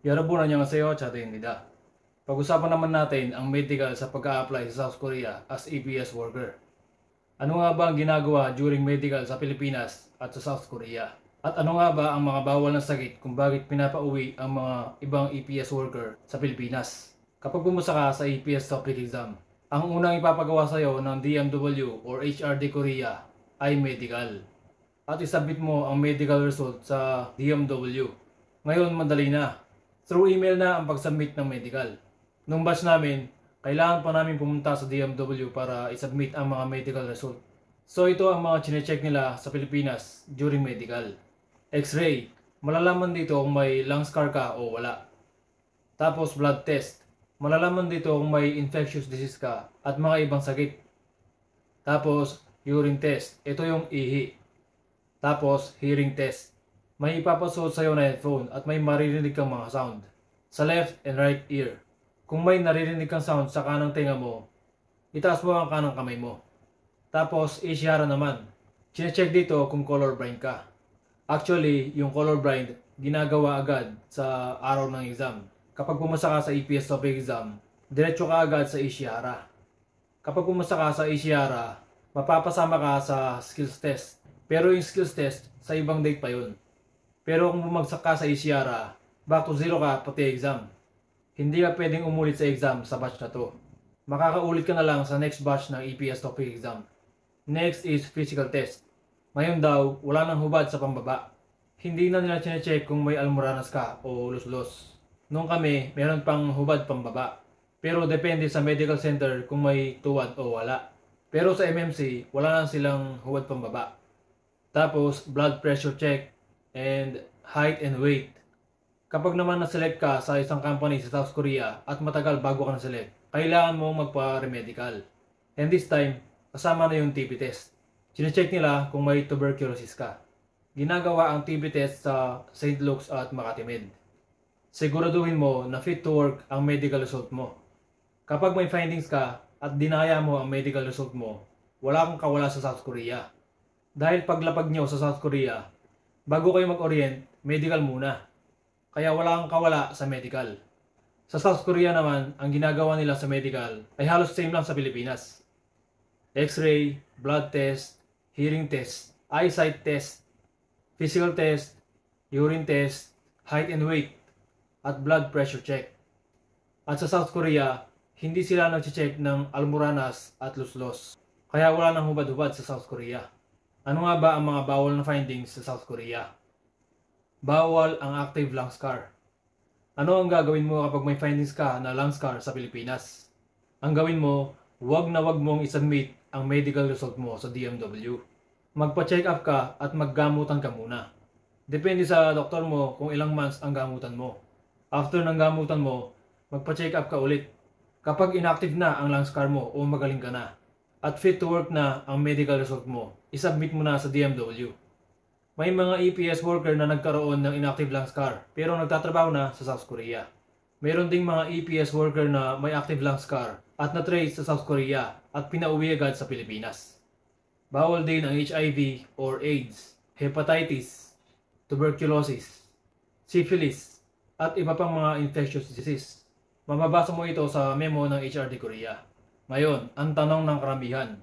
여러분 안녕하세요. 자두입니다. Pag-usapan naman natin ang medical sa pag-a-apply sa South Korea as EPS worker. Ano nga ba ang ginagawa during medical sa Pilipinas at sa South Korea? At ano nga ba ang mga bawal na sakit kung bakit pinapauwi ang mga ibang EPS worker sa Pilipinas? Kapag pumasa ka sa EPS topic exam, ang unang ipapagawa sa iyo ng DMW or HRD Korea ay medical. At isubmit mo ang medical result sa DMW. Ngayon madali na. Through email na ang pag-submit ng medical. Nung batch namin, kailangan pa namin pumunta sa DMW para isubmit ang mga medical result. So ito ang mga chine-check nila sa Pilipinas during medical. X-ray, malalaman dito kung may lung scar ka o wala. Tapos blood test, malalaman dito kung may infectious disease ka at mga ibang sakit. Tapos urine test, ito yung ihi. Tapos hearing test. May ipapasuot sa'yo na headphone at may maririnig kang mga sound sa left and right ear. Kung may naririnig kang sound sa kanang tenga mo, itaas mo ang kanang kamay mo. Tapos isyara naman. Chine-check dito kung colorblind ka. Actually, yung colorblind ginagawa agad sa araw ng exam. Kapag pumasa ka sa EPS topic exam, diretso ka agad sa isyara. Kapag pumasa ka sa isyara, mapapasama ka sa skills test. Pero yung skills test, sa ibang date pa yun. Pero kung bumagsak ka sa isyara, back to zero ka pati exam. Hindi ka pwedeng umulit sa exam sa batch na to. Makakaulit ka na lang sa next batch ng EPS topic exam. Next is physical test. Ngayon daw, wala nang hubad sa pambaba. Hindi na nila chine-check kung may almoranas ka o luslos. Nung kami, meron pang hubad pambaba. Pero depende sa medical center kung may tuwad o wala. Pero sa MMC, wala na silang hubad pambaba. Tapos, blood pressure check and height and weight. Kapag naman na-select ka sa isang company sa South Korea at matagal bago ka na-select, kailangan mo magpa-remedical. And this time, kasama na yung TB test. Chine-check nila kung may tuberculosis ka. Ginagawa ang TB test sa St. Luke's at Makati Med. Siguraduhin mo na fit to work ang medical result mo. Kapag may findings ka at dinaya mo ang medical result mo, wala kang kawala sa South Korea. Dahil paglapag nyo sa South Korea, bago kayo mag-orient, medical muna. Kaya wala kang kawala sa medical. Sa South Korea naman, ang ginagawa nila sa medical ay halos same lang sa Pilipinas. X-ray, blood test, hearing test, eyesight test, physical test, urine test, height and weight, at blood pressure check. At sa South Korea, hindi sila nag-check ng almoranas at luslos. Kaya wala nang hubad-hubad sa South Korea. Ano nga ba ang mga bawal na findings sa South Korea? Bawal ang active lung scar. Ano ang gagawin mo kapag may findings ka na lung scar sa Pilipinas? Ang gawin mo, wag na wag mong isubmit ang medical result mo sa DMW. Magpa-check up ka at maggamutan ka muna. Depende sa doktor mo kung ilang months ang gamutan mo. After ng gamutan mo, magpa-check up ka ulit. Kapag inactive na ang lung scar mo o magaling ka na, at fit to work na ang medical result mo, isubmit mo na sa DMW. May mga EPS worker na nagkaroon ng inactive lung scar pero nagtatrabaho na sa South Korea. Meron ding mga EPS worker na may active lung scar at na-trace sa South Korea at pinauwi agad sa Pilipinas. Bawal din ang HIV or AIDS, hepatitis, tuberculosis, syphilis, at iba pang mga infectious disease. Mababasa mo ito sa memo ng HRD Korea. Ngayon, ang tanong ng karamihan.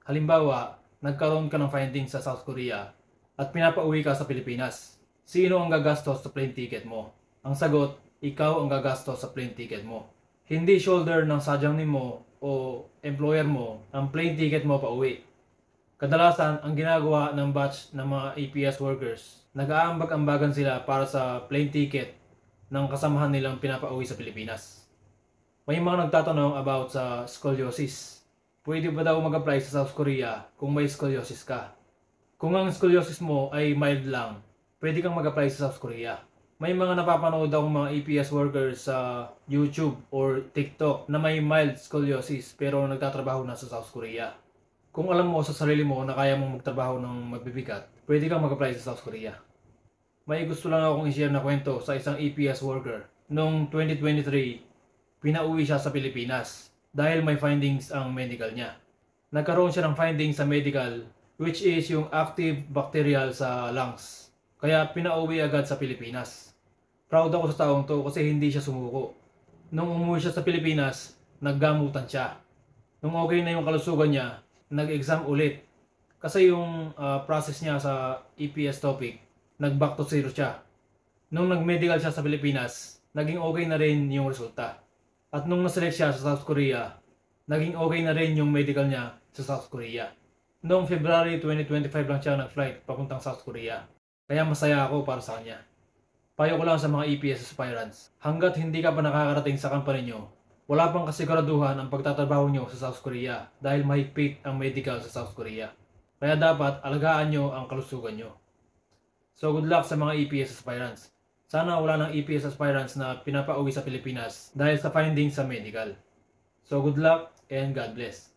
Halimbawa, nagkaroon ka ng findings sa South Korea at pinapauwi ka sa Pilipinas. Sino ang gagastos sa plane ticket mo? Ang sagot, ikaw ang gagastos sa plane ticket mo. Hindi shoulder ng sadyangnin mo o employer mo ang plane ticket mo pauwi. Kadalasan, ang ginagawa ng batch ng mga EPS workers, nag-aambag-ambagan sila para sa plane ticket ng kasamahan nilang pinapauwi sa Pilipinas. May mga nagtatanong about sa scoliosis. Pwede ba daw mag-apply sa South Korea kung may scoliosis ka? Kung ang scoliosis mo ay mild lang, pwede kang mag-apply sa South Korea. May mga napapanood akong mga EPS workers sa YouTube or TikTok na may mild scoliosis pero nagtatrabaho na sa South Korea. Kung alam mo sa sarili mo na kaya mong magtrabaho ng magbibigat, pwede kang mag-apply sa South Korea. May gusto lang akong i-share na kwento sa isang EPS worker. Noong 2023, pinauwi siya sa Pilipinas dahil may findings ang medical niya. Nagkaroon siya ng findings sa medical which is yung active bacterial sa lungs. Kaya pinauwi agad sa Pilipinas. Proud ako sa taong to kasi hindi siya sumuko. Nung umuwi siya sa Pilipinas, naggamutan siya. Nung okay na yung kalusugan niya, nag-exam ulit. Kasi yung process niya sa EPS topic, nag-back to zero siya. Nung nag-medical siya sa Pilipinas, naging okay na rin yung resulta. At nung naselect siya sa South Korea, naging okay na rin yung medical niya sa South Korea. Noong February 2025 lang siya nag-flight papuntang South Korea. Kaya masaya ako para sa kanya. Payo ko lang sa mga EPS aspirants, hanggat hindi ka pa nakakarating sa company nyo, wala pang kasiguraduhan ang pagtatrabaho nyo sa South Korea dahil mahigpit ang medical sa South Korea. Kaya dapat alagaan nyo ang kalusugan nyo. So good luck sa mga EPS aspirants. Sana wala ng EPS aspirants na pinapauwi sa Pilipinas dahil sa findings sa medical. So good luck and God bless.